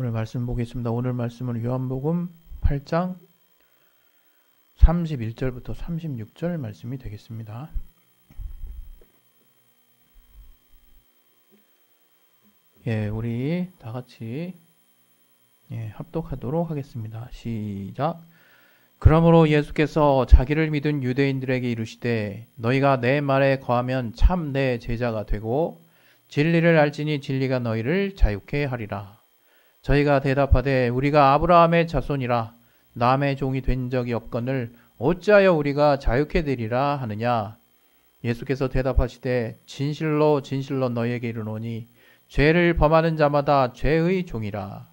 오늘 말씀 보겠습니다. 오늘 말씀은 요한복음 8장 31절부터 36절 말씀이 되겠습니다. 우리 다 같이 합독하도록 하겠습니다. 시작. 그러므로 예수께서 자기를 믿은 유대인들에게 이르시되 너희가 내 말에 거하면 참 내 제자가 되고 진리를 알지니 진리가 너희를 자유케 하리라. 저희가 대답하되 우리가 아브라함의 자손이라 남의 종이 된 적이 없거늘 어찌하여 우리가 자유케 되리라 하느냐. 예수께서 대답하시되 진실로 진실로 너희에게 이르노니 죄를 범하는 자마다 죄의 종이라.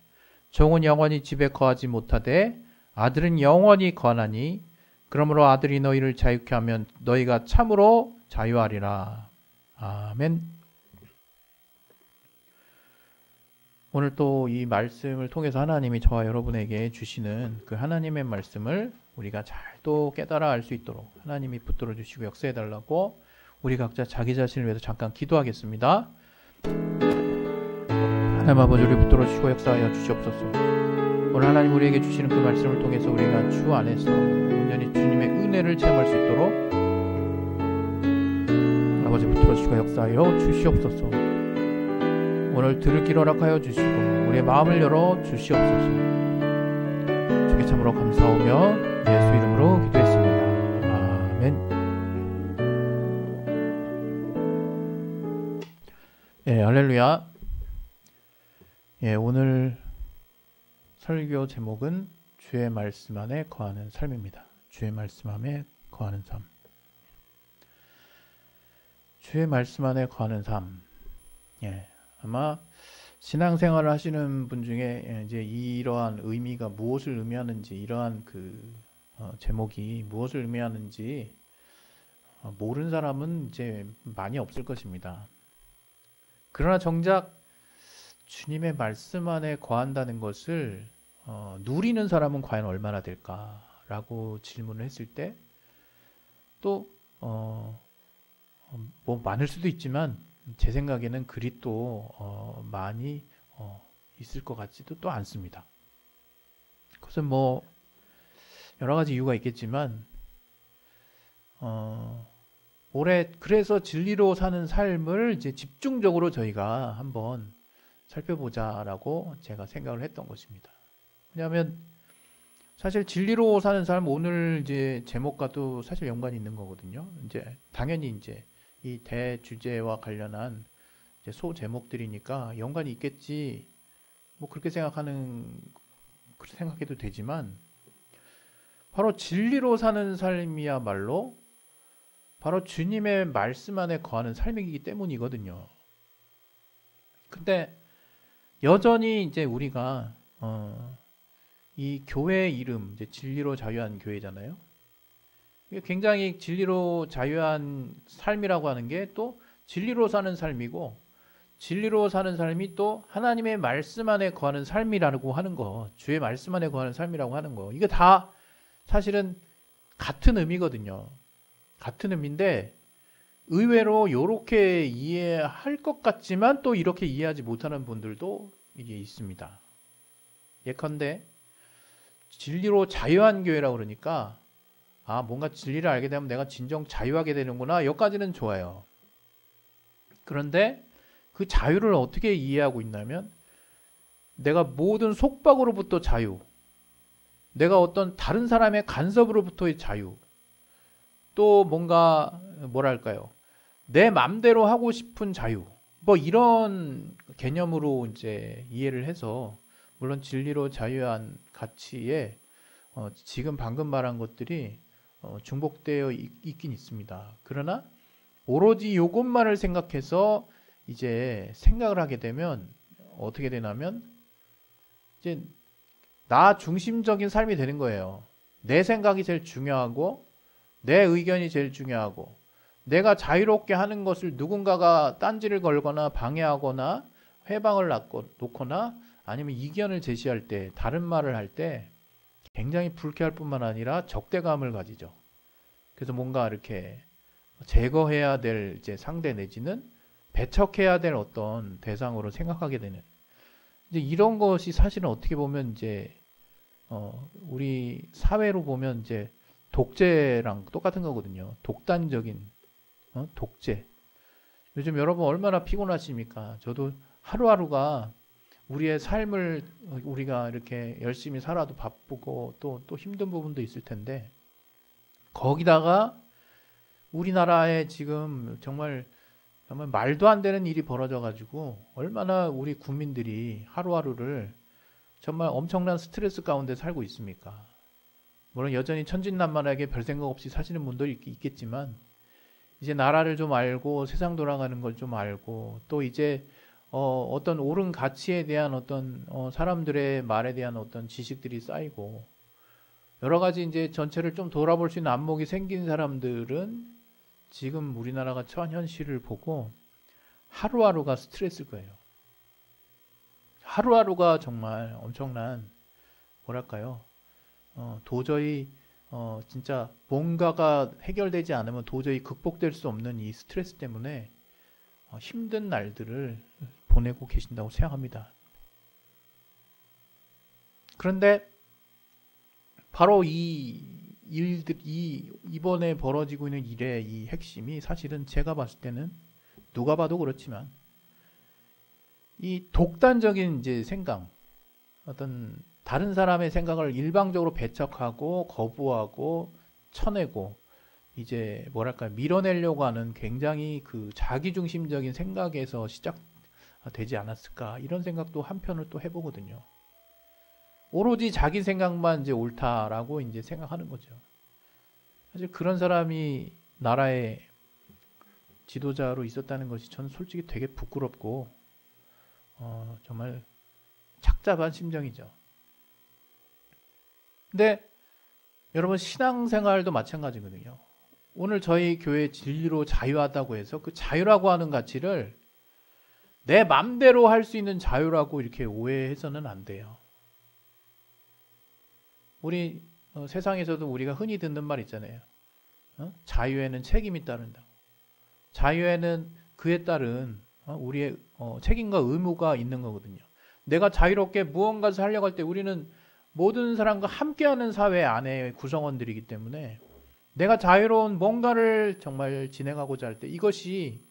종은 영원히 집에 거하지 못하되 아들은 영원히 거하나니 그러므로 아들이 너희를 자유케 하면 너희가 참으로 자유하리라. 아멘. 오늘 또 이 말씀을 통해서 하나님이 저와 여러분에게 주시는 그 하나님의 말씀을 우리가 잘 또 깨달아 알 수 있도록 하나님이 붙들어 주시고 역사해 달라고 우리 각자 자기 자신을 위해서 잠깐 기도하겠습니다. 하나님 아버지, 우리 붙들어 주시고 역사하여 주시옵소서. 오늘 하나님 우리에게 주시는 그 말씀을 통해서 우리가 주 안에서 온전히 주님의 은혜를 체험할 수 있도록 아버지 붙들어 주시고 역사하여 주시옵소서. 오늘 들을 길 허락하여 주시고 우리의 마음을 열어 주시옵소서. 주께 참으로 감사하며 예수 이름으로 기도했습니다. 아멘. 할렐루야. 오늘 설교 제목은 주의 말씀 안에 거하는 삶입니다. 주의 말씀 안에 거하는 삶. 주의 말씀 안에 거하는 삶. 아마 신앙생활을 하시는 분 중에 이제 이러한 의미가 무엇을 의미하는지, 이러한 제목이 무엇을 의미하는지 모르는 사람은 이제 많이 없을 것입니다. 그러나 정작 주님의 말씀 안에 거한다는 것을 누리는 사람은 과연 얼마나 될까라고 질문을 했을 때 또 뭐 많을 수도 있지만 제 생각에는 그리 또 많이 있을 것 같지도 또 않습니다. 그것은 뭐 여러 가지 이유가 있겠지만 그래서 진리로 사는 삶을 이제 집중적으로 저희가 한번 살펴보자라고 제가 생각을 했던 것입니다. 왜냐하면 사실 진리로 사는 삶, 오늘 이제 제목과도 사실 연관이 있는 거거든요. 이제 당연히 이제 이 대주제와 관련한 이제 소 제목들이니까 연관이 있겠지, 뭐 그렇게 생각해도 되지만, 바로 진리로 사는 삶이야말로 바로 주님의 말씀 안에 거하는 삶이기 때문이거든요. 근데 여전히 이제 우리가 이 교회의 이름, 이제 진리로 자유한 교회잖아요. 이게 굉장히 진리로 자유한 삶이라고 하는 게 또 진리로 사는 삶이고, 진리로 사는 삶이 또 하나님의 말씀 안에 거하는 삶이라고 하는 거, 주의 말씀 안에 거하는 삶이라고 하는 거, 이게 다 사실은 같은 의미거든요. 같은 의미인데 의외로 이렇게 이해할 것 같지만 또 이렇게 이해하지 못하는 분들도 이게 있습니다. 예컨대 진리로 자유한 교회라고 그러니까 뭔가 진리를 알게 되면 내가 진정 자유하게 되는구나, 여기까지는 좋아요. 그런데 그 자유를 어떻게 이해하고 있냐면, 내가 모든 속박으로부터 자유, 내가 어떤 다른 사람의 간섭으로부터의 자유, 또 뭔가 뭐랄까요, 내 맘대로 하고 싶은 자유, 뭐 이런 개념으로 이제 이해를 해서, 물론 진리로 자유한 가치에 지금 방금 말한 것들이 중복되어 있긴 있습니다. 그러나 오로지 이것만을 생각해서 이제 생각을 하게 되면 어떻게 되냐면 이제 나 중심적인 삶이 되는 거예요. 내 생각이 제일 중요하고 내 의견이 제일 중요하고, 내가 자유롭게 하는 것을 누군가가 딴지를 걸거나 방해하거나 회방을 놓거나 아니면 이견을 제시할 때, 다른 말을 할 때 굉장히 불쾌할 뿐만 아니라 적대감을 가지죠. 그래서 뭔가 이렇게 제거해야 될 이제 상대 내지는 배척해야 될 어떤 대상으로 생각하게 되는, 이제 이런 것이 사실은 어떻게 보면 이제 우리 사회로 보면 이제 독재랑 똑같은 거거든요. 독단적인 독재. 요즘 여러분 얼마나 피곤하십니까? 저도 하루하루가 우리의 삶을 우리가 이렇게 열심히 살아도 바쁘고 또 힘든 부분도 있을 텐데 거기다가 우리나라에 지금 정말 말도 안 되는 일이 벌어져 가지고 얼마나 우리 국민들이 하루하루를 정말 엄청난 스트레스 가운데 살고 있습니까? 물론 여전히 천진난만하게 별 생각 없이 사시는 분도 있겠지만 이제 나라를 좀 알고 세상 돌아가는 걸 좀 알고 또 이제 어떤 옳은 가치에 대한 어떤 사람들의 말에 대한 어떤 지식들이 쌓이고 여러 가지 이제 전체를 좀 돌아볼 수 있는 안목이 생긴 사람들은 지금 우리나라가 처한 현실을 보고 하루하루가 스트레스일 거예요. 하루하루가 정말 엄청난 뭐랄까요? 도저히 진짜 뭔가가 해결되지 않으면 도저히 극복될 수 없는 이 스트레스 때문에 힘든 날들을 보내고 계신다고 생각합니다. 그런데 바로 이번에 벌어지고 있는 일의 이 핵심이 사실은 제가 봤을 때는 누가 봐도 그렇지만 이 독단적인 이제 생각, 어떤 다른 사람의 생각을 일방적으로 배척하고 거부하고 쳐내고 이제 뭐랄까 밀어내려고 하는 굉장히 그 자기중심적인 생각에서 시작되지 않았을까 이런 생각도 한편을 또 해보거든요. 오로지 자기 생각만 이제 옳다라고 이제 생각하는 거죠. 사실 그런 사람이 나라의 지도자로 있었다는 것이 저는 솔직히 되게 부끄럽고 정말 착잡한 심정이죠. 근데 여러분 신앙생활도 마찬가지거든요. 오늘 저희 교회 진리로 자유하다고 해서 그 자유라고 하는 가치를 내 맘대로 할 수 있는 자유라고 이렇게 오해해서는 안 돼요. 우리 세상에서도 우리가 흔히 듣는 말 있잖아요. 자유에는 책임이 따른다. 자유에는 그에 따른 우리의 책임과 의무가 있는 거거든요. 내가 자유롭게 무언가를 하려고 할 때 우리는 모든 사람과 함께하는 사회 안에 구성원들이기 때문에 내가 자유로운 뭔가를 정말 진행하고자 할 때 이것이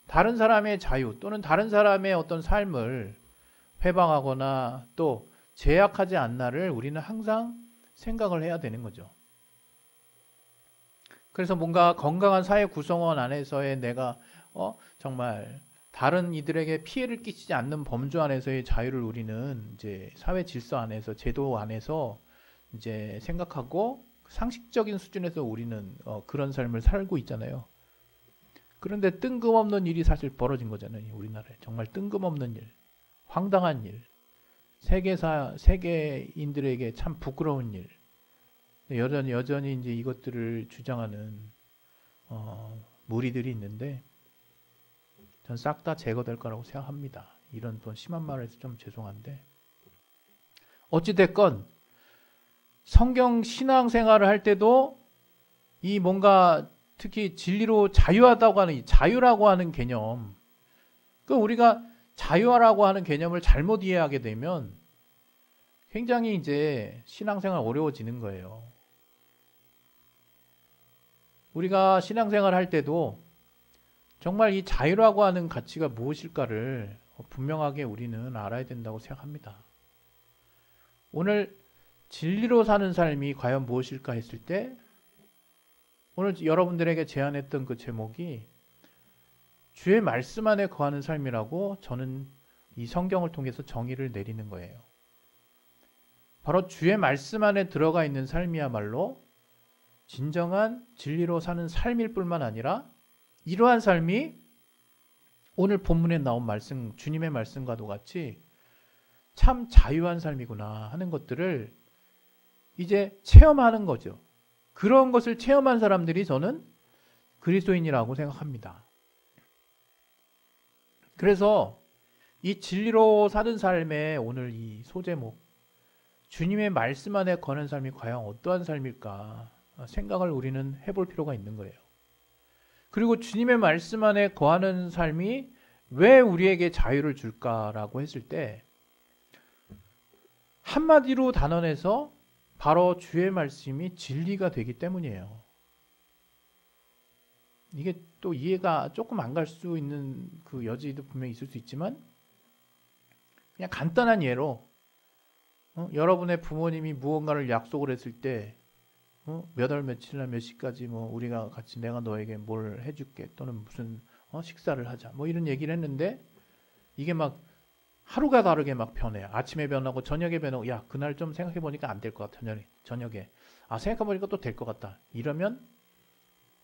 다른 사람의 자유 또는 다른 사람의 어떤 삶을 회방하거나 또 제약하지 않나를 우리는 항상 생각을 해야 되는 거죠. 그래서 뭔가 건강한 사회 구성원 안에서의 내가 정말 다른 이들에게 피해를 끼치지 않는 범주 안에서의 자유를 우리는 이제 사회 질서 안에서 제도 안에서 이제 생각하고 상식적인 수준에서 우리는 그런 삶을 살고 있잖아요. 그런데 뜬금없는 일이 사실 벌어진 거잖아요. 우리나라에 정말 뜬금없는 일, 황당한 일, 세계인들에게 참 부끄러운 일. 여전히 이제 이것들을 주장하는 무리들이 있는데 전 싹 다 제거될 거라고 생각합니다. 이런 또 심한 말을 해서 좀 죄송한데 어찌됐건 성경 신앙생활을 할 때도 이 뭔가 특히 진리로 자유하다고 하는 이 자유라고 하는 개념 그 우리가 자유라고 하는 개념을 잘못 이해하게 되면 굉장히 이제 신앙생활 어려워지는 거예요. 우리가 신앙생활 할 때도 정말 이 자유라고 하는 가치가 무엇일까를 분명하게 우리는 알아야 된다고 생각합니다. 오늘 진리로 사는 삶이 과연 무엇일까 했을 때 오늘 여러분들에게 제안했던 그 제목이 주의 말씀 안에 거하는 삶이라고 저는 이 성경을 통해서 정의를 내리는 거예요. 바로 주의 말씀 안에 들어가 있는 삶이야말로 진정한 진리로 사는 삶일 뿐만 아니라 이러한 삶이 오늘 본문에 나온 말씀, 주님의 말씀과도 같이 참 자유한 삶이구나 하는 것들을 이제 체험하는 거죠. 그런 것을 체험한 사람들이 저는 그리스도인이라고 생각합니다. 그래서 이 진리로 사는 삶의 오늘 이 소제목, 주님의 말씀 안에 거는 삶이 과연 어떠한 삶일까 생각을 우리는 해볼 필요가 있는 거예요. 그리고 주님의 말씀 안에 거하는 삶이 왜 우리에게 자유를 줄까라고 했을 때 한마디로 단언해서 바로 주의 말씀이 진리가 되기 때문이에요. 이게 또 이해가 조금 안 갈 수 있는 그 여지도 분명히 있을 수 있지만 그냥 간단한 예로 여러분의 부모님이 무언가를 약속을 했을 때 몇 월 며칠이나 몇 시까지 뭐 우리가 같이 내가 너에게 뭘 해줄게 또는 무슨 식사를 하자 뭐 이런 얘기를 했는데 이게 막 하루가 다르게 막 변해요. 아침에 변하고 저녁에 변하고 야 그날 좀 생각해보니까 안 될 것 같아. 저녁에 아 생각해보니까 또 될 것 같다. 이러면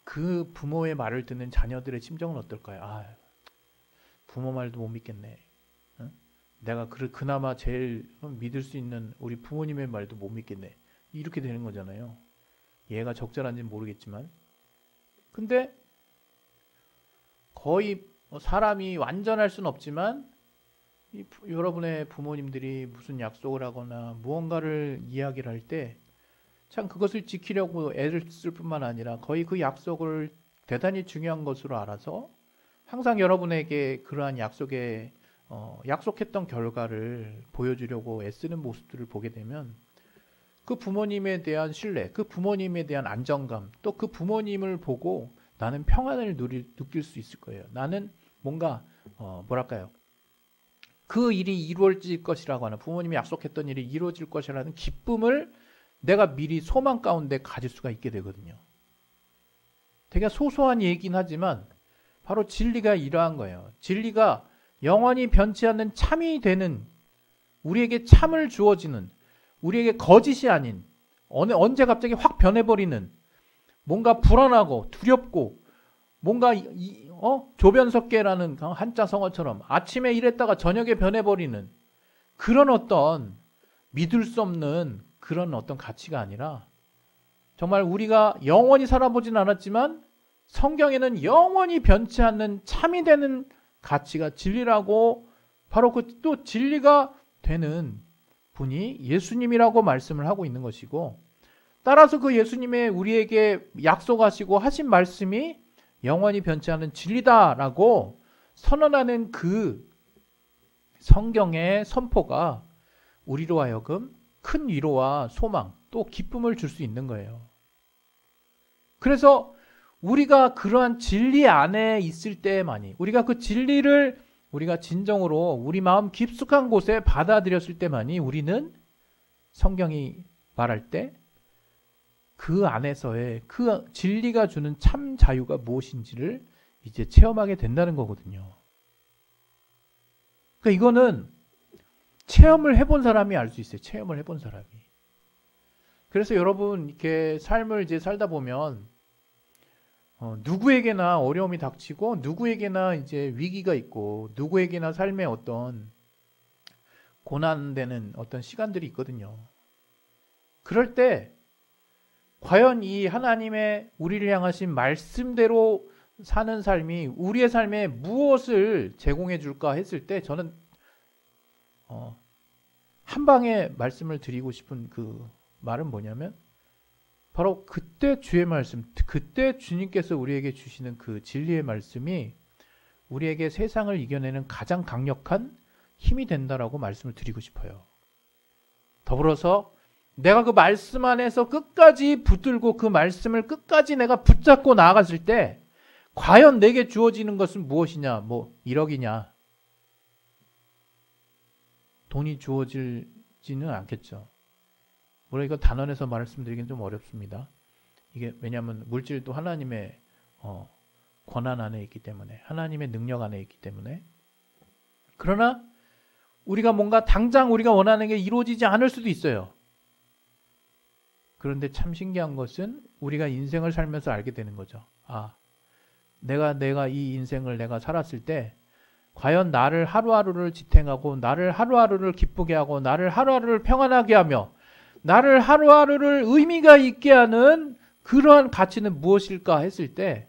그 부모의 말을 듣는 자녀들의 심정은 어떨까요? 아 부모 말도 못 믿겠네. 내가 그나마 제일 믿을 수 있는 우리 부모님의 말도 못 믿겠네. 이렇게 되는 거잖아요. 얘가 적절한지는 모르겠지만 근데 거의 사람이 완전할 수는 없지만 여러분의 부모님들이 무슨 약속을 하거나 무언가를 이야기를 할 때 참 그것을 지키려고 애를 쓸 뿐만 아니라 거의 그 약속을 대단히 중요한 것으로 알아서 항상 여러분에게 그러한 약속했던 결과를 보여주려고 애쓰는 모습들을 보게 되면 그 부모님에 대한 신뢰, 그 부모님에 대한 안정감, 또 그 부모님을 보고 나는 평안을 느낄 수 있을 거예요. 나는 뭔가 뭐랄까요? 그 일이 이루어질 것이라고 하는 부모님이 약속했던 일이 이루어질 것이라는 기쁨을 내가 미리 소망 가운데 가질 수가 있게 되거든요. 되게 소소한 얘기긴 하지만 바로 진리가 이러한 거예요. 진리가 영원히 변치 않는 참이 되는 우리에게 참을 주어지는 우리에게 거짓이 아닌 언제 갑자기 확 변해버리는 뭔가 불안하고 두렵고 뭔가 조변석계라는 한자 성어처럼 아침에 이랬다가 저녁에 변해버리는 그런 어떤 믿을 수 없는 그런 어떤 가치가 아니라 정말 우리가 영원히 살아보진 않았지만 성경에는 영원히 변치 않는 참이 되는 가치가 진리라고 바로 그 또 진리가 되는 분이 예수님이라고 말씀을 하고 있는 것이고 따라서 그 예수님의 우리에게 약속하시고 하신 말씀이 영원히 변치 않는 진리다라고 선언하는 그 성경의 선포가 우리로 하여금 큰 위로와 소망 또 기쁨을 줄 수 있는 거예요. 그래서 우리가 그러한 진리 안에 있을 때만이 우리가 그 진리를 우리가 진정으로 우리 마음 깊숙한 곳에 받아들였을 때만이 우리는 성경이 말할 때 그 안에서의 그 진리가 주는 참 자유가 무엇인지를 이제 체험하게 된다는 거거든요. 그러니까 이거는 체험을 해본 사람이 알 수 있어요. 체험을 해본 사람이. 그래서 여러분 이렇게 삶을 이제 살다 보면 누구에게나 어려움이 닥치고 누구에게나 이제 위기가 있고 누구에게나 삶에 어떤 고난되는 어떤 시간들이 있거든요. 그럴 때 과연 이 하나님의 우리를 향하신 말씀대로 사는 삶이 우리의 삶에 무엇을 제공해 줄까 했을 때 저는 한 방에 말씀을 드리고 싶은 그 말은 뭐냐면 바로 그때 주의 말씀, 그때 주님께서 우리에게 주시는 그 진리의 말씀이 우리에게 세상을 이겨내는 가장 강력한 힘이 된다라고 말씀을 드리고 싶어요. 더불어서 내가 그 말씀 안에서 끝까지 붙들고 그 말씀을 끝까지 내가 붙잡고 나아갔을 때 과연 내게 주어지는 것은 무엇이냐? 뭐 1억이냐? 돈이 주어지지는 않겠죠. 물론 이거 단언해서 말씀드리긴 좀 어렵습니다. 이게 왜냐하면 물질도 하나님의 권한 안에 있기 때문에 하나님의 능력 안에 있기 때문에 그러나 우리가 뭔가 당장 우리가 원하는 게 이루어지지 않을 수도 있어요. 그런데 참 신기한 것은 우리가 인생을 살면서 알게 되는 거죠. 아, 내가 이 인생을 내가 살았을 때 과연 나를 하루하루를 지탱하고 나를 하루하루를 기쁘게 하고 나를 하루하루를 평안하게 하며 나를 하루하루를 의미가 있게 하는 그러한 가치는 무엇일까 했을 때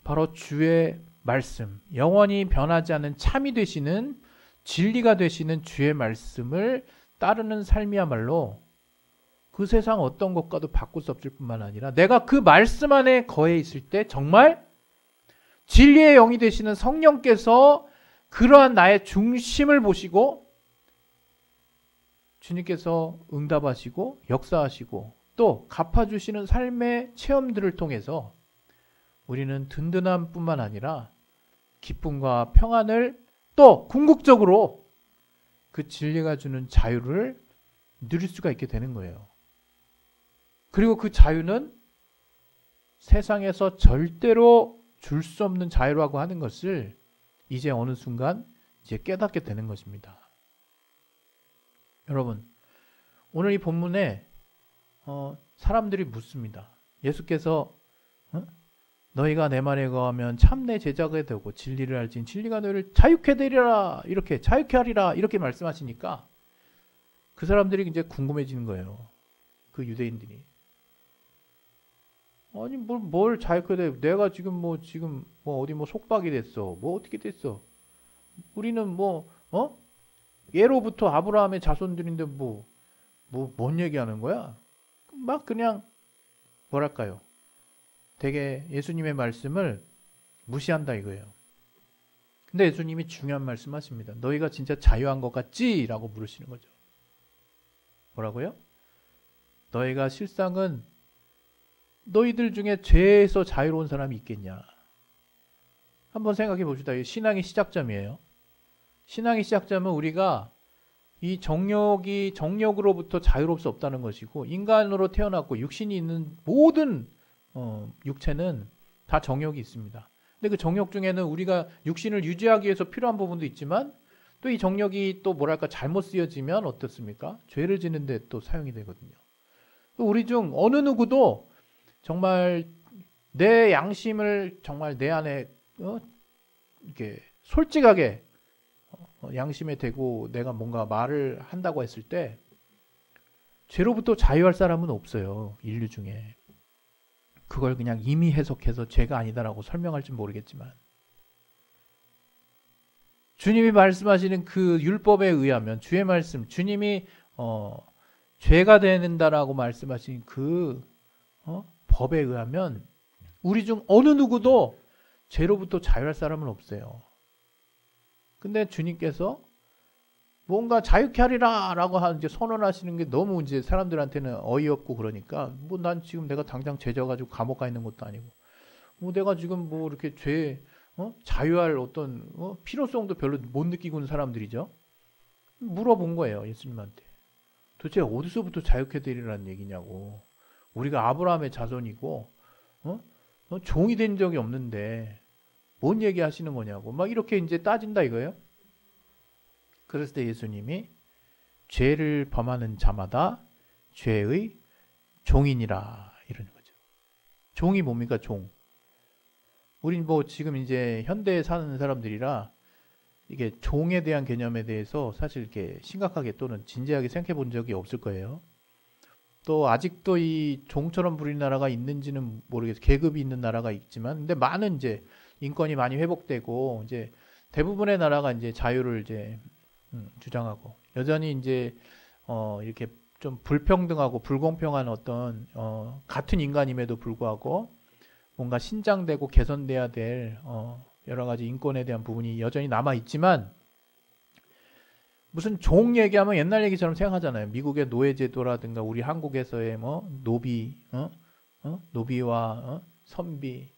바로 주의 말씀, 영원히 변하지 않는 참이 되시는 진리가 되시는 주의 말씀을 따르는 삶이야말로 그 세상 어떤 것과도 바꿀 수 없을 뿐만 아니라 내가 그 말씀 안에 거해 있을 때 정말 진리의 영이 되시는 성령께서 그러한 나의 중심을 보시고 주님께서 응답하시고 역사하시고 또 갚아주시는 삶의 체험들을 통해서 우리는 든든함뿐만 아니라 기쁨과 평안을 또 궁극적으로 그 진리가 주는 자유를 누릴 수가 있게 되는 거예요. 그리고 그 자유는 세상에서 절대로 줄 수 없는 자유라고 하는 것을 이제 어느 순간 이제 깨닫게 되는 것입니다. 여러분, 오늘 이 본문에 사람들이 묻습니다. 예수께서 너희가 내 말에 거하면 참 내 제자가 되고 진리를 알지니 진리가 너희를 자유케 되리라, 이렇게 자유케 하리라 이렇게 말씀하시니까 그 사람들이 이제 궁금해지는 거예요. 그 유대인들이. 아니 뭘 자유케 돼? 내가 지금 어디 속박이 됐어? 뭐 어떻게 됐어? 우리는 예로부터 아브라함의 자손들인데 뭔 얘기하는 거야? 막 그냥 뭐랄까요? 되게 예수님의 말씀을 무시한다 이거예요. 근데 예수님이 중요한 말씀하십니다. 너희가 진짜 자유한 것 같지? 라고 물으시는 거죠. 뭐라고요? 너희가 실상은 너희들 중에 죄에서 자유로운 사람이 있겠냐? 한번 생각해 봅시다. 신앙의 시작점이에요. 신앙의 시작점은 우리가 이 정욕으로부터 자유로울 수 없다는 것이고, 인간으로 태어났고 육신이 있는 모든 육체는 다 정욕이 있습니다. 근데 그 정욕 중에는 우리가 육신을 유지하기 위해서 필요한 부분도 있지만 또 이 정욕이 또 잘못 쓰여지면 어떻습니까? 죄를 지는데 또 사용이 되거든요. 우리 중 어느 누구도 정말 내 양심을 정말 내 안에 이렇게 솔직하게 양심에 대고 내가 뭔가 말을 한다고 했을 때 죄로부터 자유할 사람은 없어요. 인류 중에. 그걸 그냥 임의 해석해서 죄가 아니다라고 설명할지 모르겠지만 주님이 말씀하시는 그 율법에 의하면 주의 말씀, 주님이 죄가 되는다라고 말씀하신 그 법에 의하면 우리 중 어느 누구도 죄로부터 자유할 사람은 없어요. 근데 주님께서 뭔가 자유케 하리라 라고 이제 선언하시는 게 너무 이제 사람들한테는 어이없고 그러니까 난 지금 내가 당장 죄져가지고 감옥 가 있는 것도 아니고 내가 지금 이렇게 자유할 어떤 필요성도 별로 못 느끼고 있는 사람들이죠. 물어본 거예요. 예수님한테. 도대체 어디서부터 자유케 되리라는 얘기냐고. 우리가 아브라함의 자손이고 종이 된 적이 없는데 뭔 얘기 하시는 거냐고 막 이렇게 이제 따진다 이거예요. 그랬을 때 예수님이 죄를 범하는 자마다 죄의 종이니라 이러는 거죠. 종이 뭡니까? 종. 우린 지금 이제 현대에 사는 사람들이라 이게 종에 대한 개념에 대해서 사실 이렇게 심각하게 또는 진지하게 생각해 본 적이 없을 거예요. 또 아직도 이 종처럼 부리는 나라가 있는지는 모르겠어요. 계급이 있는 나라가 있지만, 근데 많은 이제 인권이 많이 회복되고 이제 대부분의 나라가 이제 자유를 이제 주장하고 여전히 이제 이렇게 좀 불평등하고 불공평한 어떤 같은 인간임에도 불구하고 뭔가 신장되고 개선돼야 될 여러 가지 인권에 대한 부분이 여전히 남아 있지만 무슨 종 얘기하면 옛날 얘기처럼 생각하잖아요. 미국의 노예제도라든가 우리 한국에서의 노비와 선비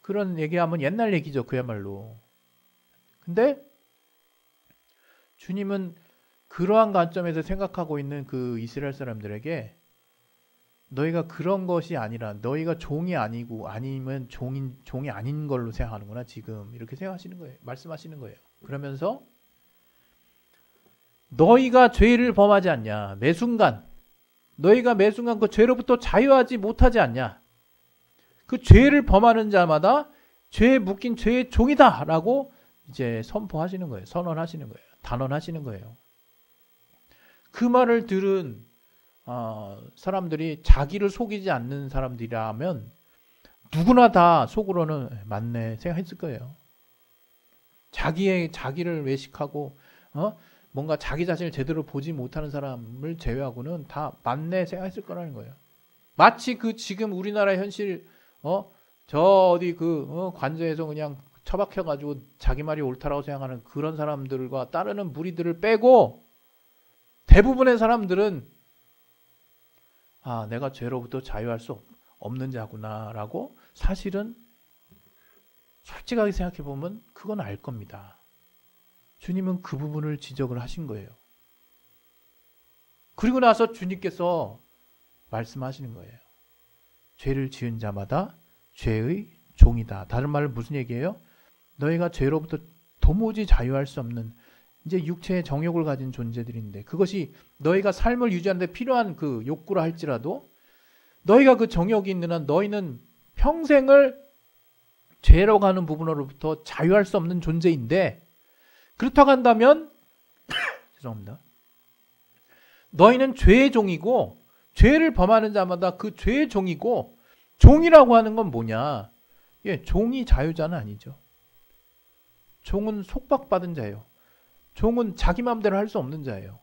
그런 얘기하면 옛날 얘기죠. 그야말로. 근데 주님은 그러한 관점에서 생각하고 있는 그 이스라엘 사람들에게 너희가 그런 것이 아니라 너희가 종이 아니고 아니면 종이 아닌 걸로 생각하는구나 지금 이렇게 생각하시는 거예요. 말씀하시는 거예요. 그러면서 너희가 죄를 범하지 않냐. 너희가 매 순간 그 죄로부터 자유하지 못하지 않냐. 그 죄를 범하는 자마다 죄에 묶인 죄의 종이다 라고 이제 선포하시는 거예요. 선언하시는 거예요. 단언하시는 거예요. 그 말을 들은 사람들이 자기를 속이지 않는 사람들이라면 누구나 다 속으로는 맞네 생각했을 거예요. 자기를 외식하고 뭔가 자기 자신을 제대로 보지 못하는 사람을 제외하고는 다 맞네 생각했을 거라는 거예요. 마치 그 지금 우리나라 현실 저 어디 관저에서 그냥 처박혀가지고 자기 말이 옳다라고 생각하는 그런 사람들과 따르는 무리들을 빼고 대부분의 사람들은 내가 죄로부터 자유할 수 없는 자구나라고 사실은 솔직하게 생각해 보면 그건 알 겁니다. 주님은 그 부분을 지적을 하신 거예요. 그리고 나서 주님께서 말씀하시는 거예요. 죄를 지은 자마다 죄의 종이다. 다른 말로 무슨 얘기예요? 너희가 죄로부터 도무지 자유할 수 없는 이제 육체의 정욕을 가진 존재들인데 그것이 너희가 삶을 유지하는 데 필요한 그 욕구라 할지라도 너희가 그 정욕이 있는 한 너희는 평생을 죄로 가는 부분으로부터 자유할 수 없는 존재인데 그렇다고 한다면 죄송합니다. 너희는 죄의 종이고 죄를 범하는 자마다 그 죄의 종이고 종이라고 하는 건 뭐냐? 종이 자유자는 아니죠. 종은 속박받은 자예요. 종은 자기 마음대로 할 수 없는 자예요.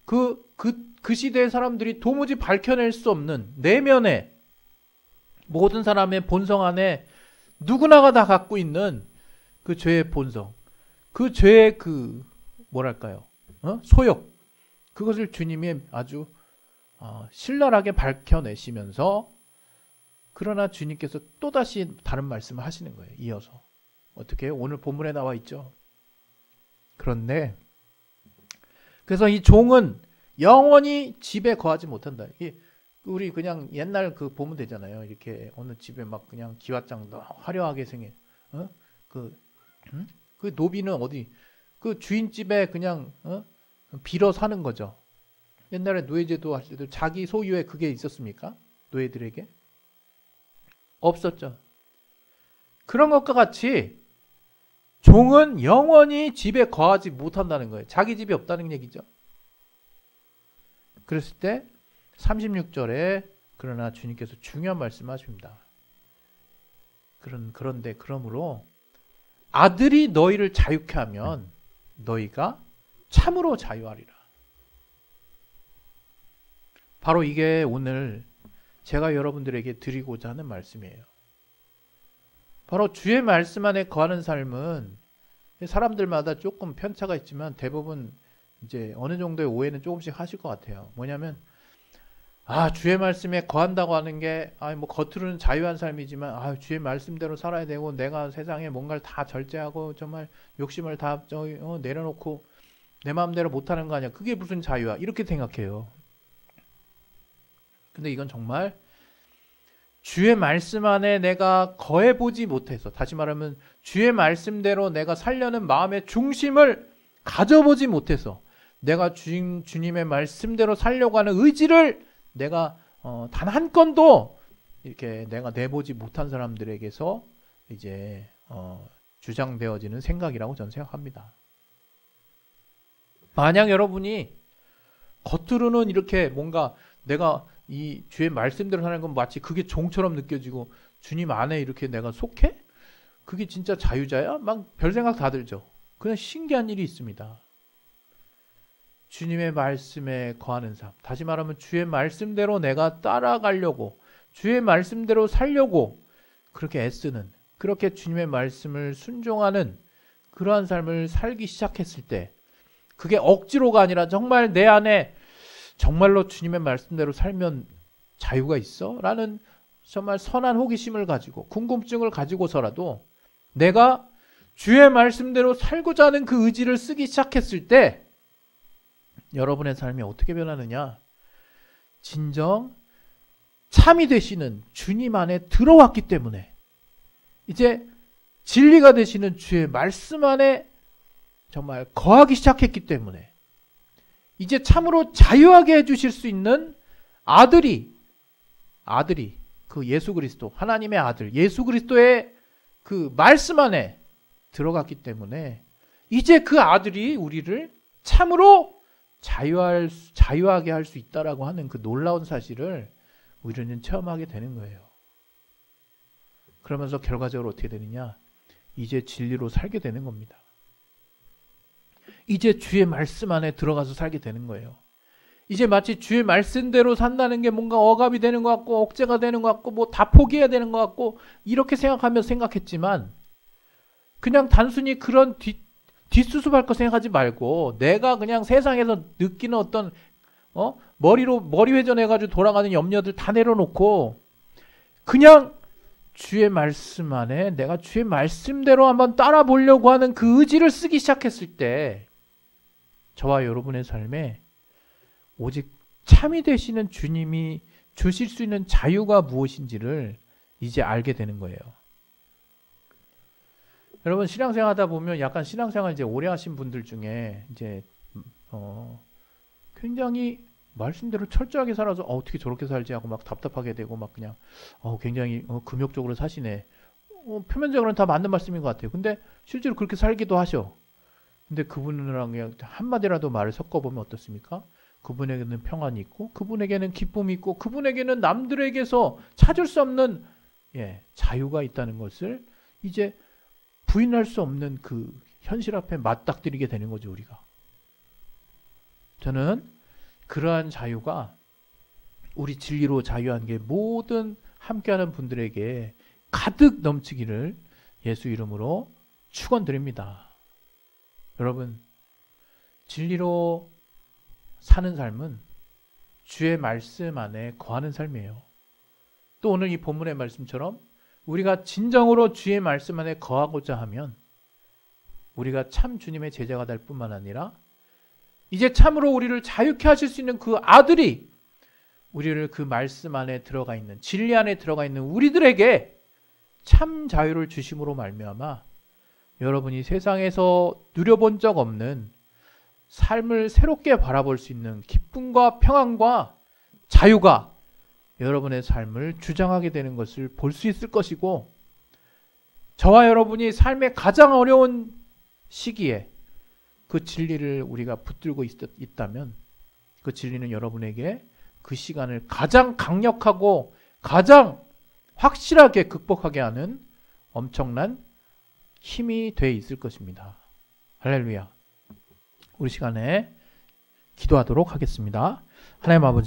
그 시대의 사람들이 도무지 밝혀낼 수 없는 내면에 모든 사람의 본성 안에 누구나가 다 갖고 있는 그 죄의 본성, 그 죄의 그 뭐랄까요? 소욕. 그것을 주님이 아주 신랄하게 밝혀내시면서 그러나 주님께서 또다시 다른 말씀을 하시는 거예요. 이어서. 어떻게 해요? 오늘 본문에 나와 있죠. 그런데 그래서 이 종은 영원히 집에 거하지 못한다. 우리 그냥 옛날 그 보면 되잖아요. 이렇게 어느 집에 막 그냥 기와장 화려하게 생긴 그 노비는 어디 그 주인집에 그냥 빌어 사는 거죠. 옛날에 노예제도 할 때도 자기 소유에 그게 있었습니까? 노예들에게? 없었죠. 그런 것과 같이 종은 영원히 집에 거하지 못한다는 거예요. 자기 집이 없다는 얘기죠. 그랬을 때 36절에 그러나 주님께서 중요한 말씀하십니다. 그런데 그러므로 아들이 너희를 자유케 하면 너희가 참으로 자유하리라. 바로 이게 오늘 제가 여러분들에게 드리고자 하는 말씀이에요. 바로 주의 말씀 안에 거하는 삶은 사람들마다 조금 편차가 있지만 대부분 이제 어느 정도의 오해는 조금씩 하실 것 같아요. 뭐냐면 주의 말씀에 거한다고 하는 게 뭐 겉으로는 자유한 삶이지만 주의 말씀대로 살아야 되고 내가 세상에 뭔가를 다 절제하고 정말 욕심을 다 내려놓고 내 마음대로 못하는 거 아니야. 그게 무슨 자유야. 이렇게 생각해요. 근데 이건 정말 주의 말씀 안에 내가 거해보지 못해서 다시 말하면 주의 말씀대로 내가 살려는 마음의 중심을 가져보지 못해서 내가 주님의 말씀대로 살려고 하는 의지를 내가 단 한 건도 이렇게 내가 내보지 못한 사람들에게서 이제 주장되어지는 생각이라고 저는 생각합니다. 만약 여러분이 겉으로는 이렇게 뭔가 내가 이 주의 말씀대로 사는 건 마치 그게 종처럼 느껴지고 주님 안에 이렇게 내가 속해? 그게 진짜 자유자야? 막 별 생각 다 들죠. 그냥 신기한 일이 있습니다. 주님의 말씀에 거하는 삶. 다시 말하면 주의 말씀대로 내가 따라가려고 주의 말씀대로 살려고 그렇게 애쓰는 그렇게 주님의 말씀을 순종하는 그러한 삶을 살기 시작했을 때 그게 억지로가 아니라 정말 내 안에 정말로 주님의 말씀대로 살면 자유가 있어? 라는 정말 선한 호기심을 가지고 궁금증을 가지고서라도 내가 주의 말씀대로 살고자 하는 그 의지를 쓰기 시작했을 때 여러분의 삶이 어떻게 변하느냐? 진정 참이 되시는 주님 안에 들어왔기 때문에 이제 진리가 되시는 주의 말씀 안에 정말 거하기 시작했기 때문에 이제 참으로 자유하게 해주실 수 있는 아들이 그 예수 그리스도 하나님의 아들 예수 그리스도의 그 말씀 안에 들어갔기 때문에 이제 그 아들이 우리를 참으로 자유하게 할 수 있다라고 하는 그 놀라운 사실을 우리는 체험하게 되는 거예요. 그러면서 결과적으로 어떻게 되느냐? 이제 진리로 살게 되는 겁니다. 이제 주의 말씀 안에 들어가서 살게 되는 거예요. 이제 마치 주의 말씀대로 산다는 게 뭔가 억압이 되는 것 같고 억제가 되는 것 같고 뭐 다 포기해야 되는 것 같고 이렇게 생각하며 생각했지만 그냥 단순히 그런 뒷수습할 거 생각하지 말고 내가 그냥 세상에서 느끼는 어떤 머리 회전해가지고 돌아가는 염려들 다 내려놓고 그냥 주의 말씀 안에 내가 주의 말씀대로 한번 따라 보려고 하는 그 의지를 쓰기 시작했을 때 저와 여러분의 삶에 오직 참이 되시는 주님이 주실 수 있는 자유가 무엇인지를 이제 알게 되는 거예요. 여러분 신앙생활 하다 보면 약간 신앙생활 이제 오래 하신 분들 중에 이제 굉장히 말씀대로 철저하게 살아서 어떻게 저렇게 살지 하고 막 답답하게 되고 막 그냥 굉장히 금욕적으로 사시네. 표면적으로는 다 맞는 말씀인 것 같아요. 근데 실제로 그렇게 살기도 하셔. 근데 그분이랑 그냥 한마디라도 말을 섞어보면 어떻습니까? 그분에게는 평안이 있고 그분에게는 기쁨이 있고 그분에게는 남들에게서 찾을 수 없는 자유가 있다는 것을 이제 부인할 수 없는 그 현실 앞에 맞닥뜨리게 되는 거죠. 우리가. 저는 그러한 자유가 우리 진리로 자유한 게 모든 함께하는 분들에게 가득 넘치기를 예수 이름으로 축원드립니다. 여러분 진리로 사는 삶은 주의 말씀 안에 거하는 삶이에요. 또 오늘 이 본문의 말씀처럼 우리가 진정으로 주의 말씀 안에 거하고자 하면 우리가 참 주님의 제자가 될 뿐만 아니라 이제 참으로 우리를 자유케 하실 수 있는 그 아들이 우리를 그 말씀 안에 들어가 있는 진리 안에 들어가 있는 우리들에게 참 자유를 주심으로 말미암아 여러분이 세상에서 누려본 적 없는 삶을 새롭게 바라볼 수 있는 기쁨과 평안과 자유가 여러분의 삶을 주장하게 되는 것을 볼 수 있을 것이고 저와 여러분이 삶의 가장 어려운 시기에 그 진리를 우리가 붙들고 있다면 그 진리는 여러분에게 그 시간을 가장 강력하고 가장 확실하게 극복하게 하는 엄청난 힘이 돼 있을 것입니다. 할렐루야. 우리 시간에 기도하도록 하겠습니다. 하나님 아버지